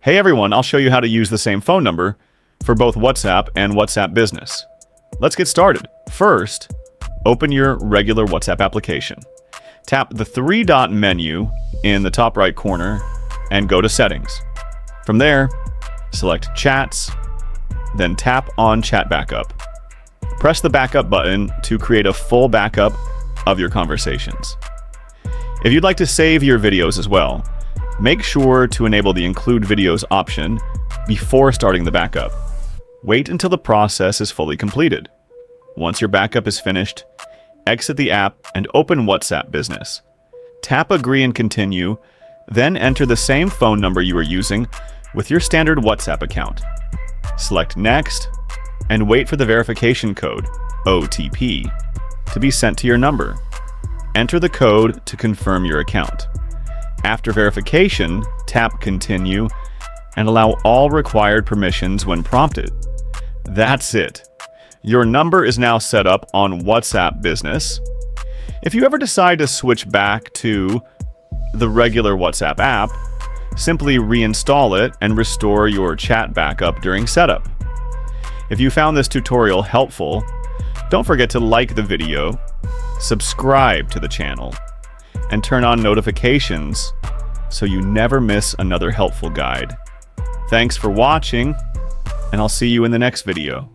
Hey everyone, I'll show you how to use the same phone number for both WhatsApp and WhatsApp Business. Let's get started. First, open your regular WhatsApp application. Tap the three-dot menu in the top right corner and go to Settings. From there, select Chats, then tap on Chat Backup. Press the Backup button to create a full backup of your conversations. If you'd like to save your videos as well, make sure to enable the Include Videos option before starting the backup. Wait until the process is fully completed. Once your backup is finished, exit the app and open WhatsApp Business. Tap Agree and Continue, then enter the same phone number you are using with your standard WhatsApp account. Select Next and wait for the verification code, OTP, to be sent to your number. Enter the code to confirm your account. After verification, tap Continue and allow all required permissions when prompted. That's it. Your number is now set up on WhatsApp Business. If you ever decide to switch back to the regular WhatsApp app, simply reinstall it and restore your chat backup during setup. If you found this tutorial helpful, don't forget to like the video, subscribe to the channel, and turn on notifications so you never miss another helpful guide. Thanks for watching, and I'll see you in the next video.